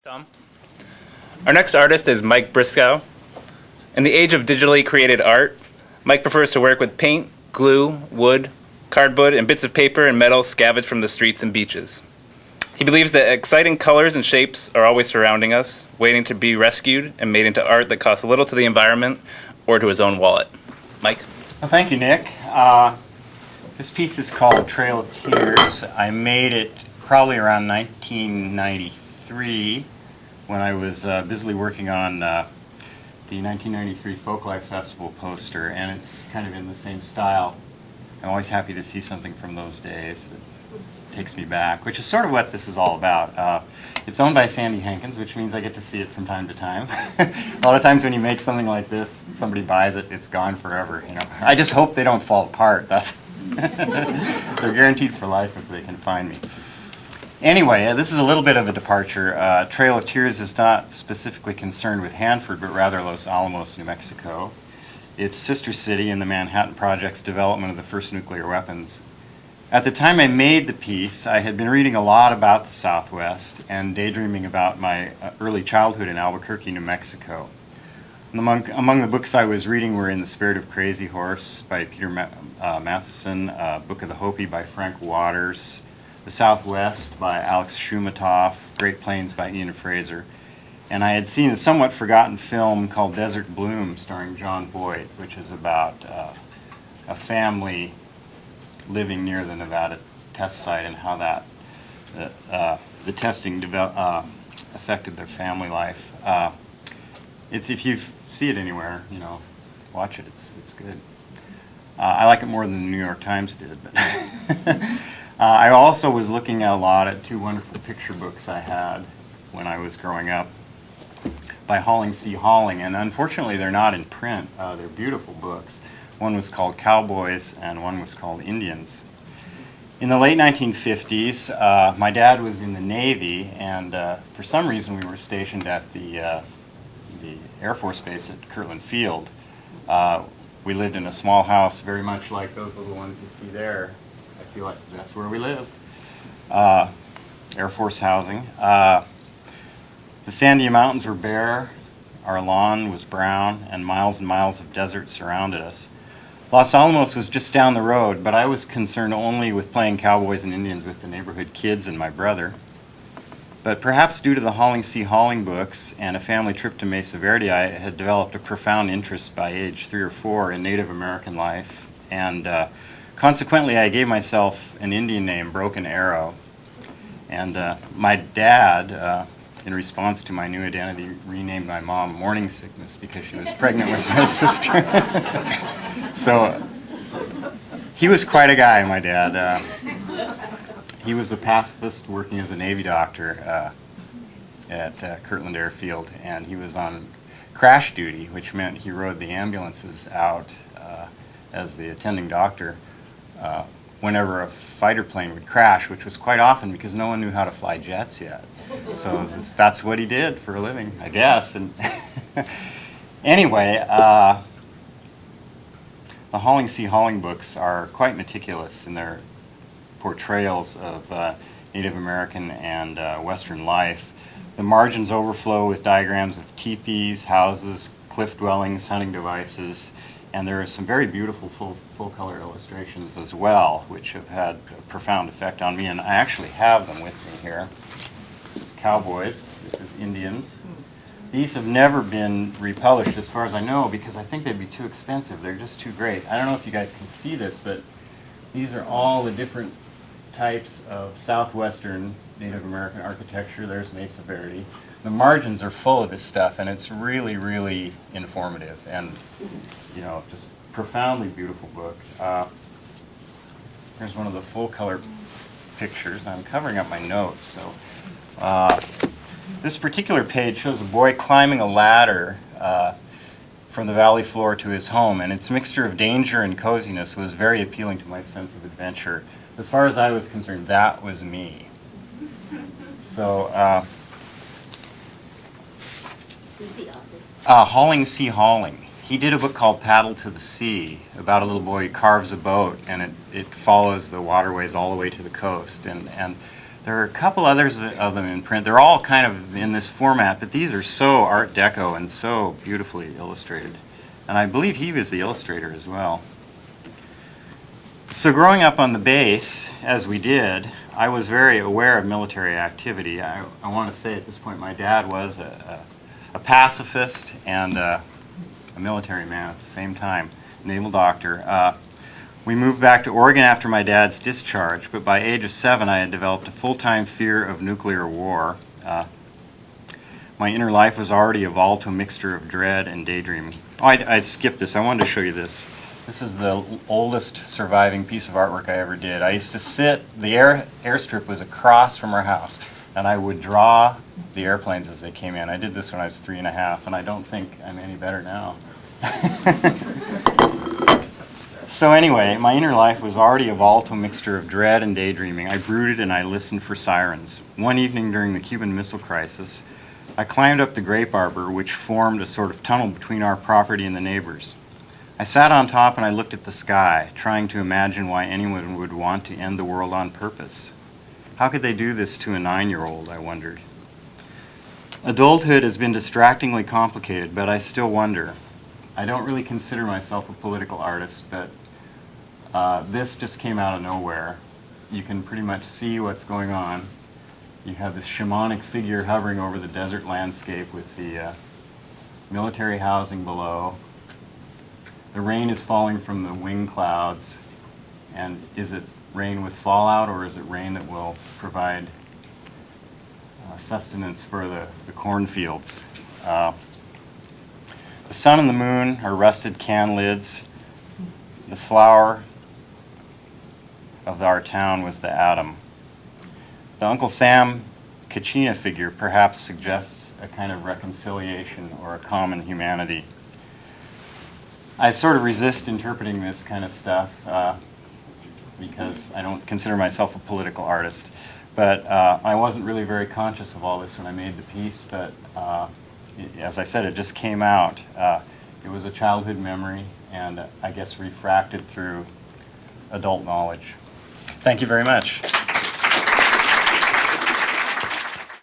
Tom. Our next artist is Mike Briscoe. In the age of digitally created art, Mike prefers to work with paint, glue, wood, cardboard, and bits of paper and metal scavenged from the streets and beaches. He believes that exciting colors and shapes are always surrounding us, waiting to be rescued and made into art that costs little to the environment or to his own wallet. Mike? Well, thank you, Nick. This piece is called Trail of Tears. I made it probably around 1993 when I was busily working on the 1993 Folklife Festival poster, and it's kind of in the same style. I'm always happy to see something from those days that takes me back, which is sort of what this is all about. It's owned by Sandy Hankins, which means I get to see it from time to time. A lot of times when you make something like this, somebody buys it, it's gone forever. You know, I just hope they don't fall apart. That's they're guaranteed for life if they can find me. Anyway, this is a little bit of a departure. Trail of Tears is not specifically concerned with Hanford, but rather Los Alamos, New Mexico. Its sister city in the Manhattan Project's development of the first nuclear weapons. At the time I made the piece, I had been reading a lot about the Southwest and daydreaming about my early childhood in Albuquerque, New Mexico. Among the books I was reading were In the Spirit of Crazy Horse by Peter Matheson, Book of the Hopi by Frank Waters, The Southwest by Alex Shumatoff, Great Plains by Ian Fraser, and I had seen a somewhat forgotten film called Desert Bloom starring John Voight, which is about a family living near the Nevada test site and how that the testing affected their family life. It's, if you see it anywhere, you know, watch it. It's good. I like it more than the New York Times did. But I also was looking a lot at two wonderful picture books I had when I was growing up by Halling C. Halling, and unfortunately they're not in print. They're beautiful books. One was called Cowboys and one was called Indians. In the late 1950s, my dad was in the Navy, and for some reason we were stationed at the Air Force Base at Kirtland Field. We lived in a small house very much like those little ones you see there. So I feel like that's where we lived. Air Force housing. The Sandia Mountains were bare, our lawn was brown, and miles of desert surrounded us. Los Alamos was just down the road, but I was concerned only with playing cowboys and Indians with the neighborhood kids and my brother. But perhaps due to the Halling C. Halling books and a family trip to Mesa Verde, I had developed a profound interest by age 3 or 4 in Native American life, and consequently I gave myself an Indian name, Broken Arrow. And my dad, in response to my new identity, renamed my mom Morning Sickness because she was pregnant with my sister. So he was quite a guy, my dad. He was a pacifist working as a Navy doctor at Kirtland Airfield, and he was on crash duty, which meant he rode the ambulances out as the attending doctor whenever a fighter plane would crash, which was quite often because no one knew how to fly jets yet. So that's what he did for a living, I guess. And anyway, the Halling C. Halling books are quite meticulous in their portrayals of Native American and Western life. The margins overflow with diagrams of teepees, houses, cliff dwellings, hunting devices, and there are some very beautiful full-color illustrations as well, which have had a profound effect on me, and I actually have them with me here. This is Cowboys, this is Indians. These have never been republished as far as I know because I think they'd be too expensive. They're just too great. I don't know if you guys can see this, but these are all the different types of southwestern Native American architecture. There's Mesa Verde. The margins are full of this stuff, and it's really, really informative and, you know, just profoundly beautiful book. Here's one of the full-color pictures. I'm covering up my notes, so this particular page shows a boy climbing a ladder from the valley floor to his home, and its mixture of danger and coziness was very appealing to my sense of adventure. As far as I was concerned, that was me. So, Halling C. Halling. He did a book called Paddle to the Sea about a little boy who carves a boat, and it follows the waterways all the way to the coast. And There are a couple others of them in print. They're all kind of in this format, but these are so Art Deco and so beautifully illustrated. And I believe he was the illustrator as well. So growing up on the base, as we did, I was very aware of military activity. I want to say at this point my dad was a pacifist and a military man at the same time, naval doctor. We moved back to Oregon after my dad's discharge, but by age of 7 I had developed a full-time fear of nuclear war. My inner life was already evolved to a mixture of dread and daydreaming. Oh, I skipped this. I wanted to show you this. This is the oldest surviving piece of artwork I ever did. I used to sit, the airstrip was across from our house, and I would draw the airplanes as they came in. I did this when I was 3 and a half, and I don't think I'm any better now. So anyway, my inner life was already evolved to a mixture of dread and daydreaming. I brooded and I listened for sirens. One evening during the Cuban Missile Crisis, I climbed up the grape arbor, which formed a sort of tunnel between our property and the neighbors. I sat on top and I looked at the sky, trying to imagine why anyone would want to end the world on purpose. How could they do this to a 9-year-old, I wondered. Adulthood has been distractingly complicated, but I still wonder. I don't really consider myself a political artist, but this just came out of nowhere. You can pretty much see what's going on. You have this shamanic figure hovering over the desert landscape with the military housing below. The rain is falling from the wing clouds, and is it rain with fallout, or is it rain that will provide sustenance for the cornfields? The sun and the moon are rusted can lids. The flower of our town was the atom. The Uncle Sam Kachina figure perhaps suggests a kind of reconciliation or a common humanity. I sort of resist interpreting this kind of stuff because I don't consider myself a political artist. But I wasn't really very conscious of all this when I made the piece, but as I said, it just came out. It was a childhood memory, and I guess refracted through adult knowledge. Thank you very much.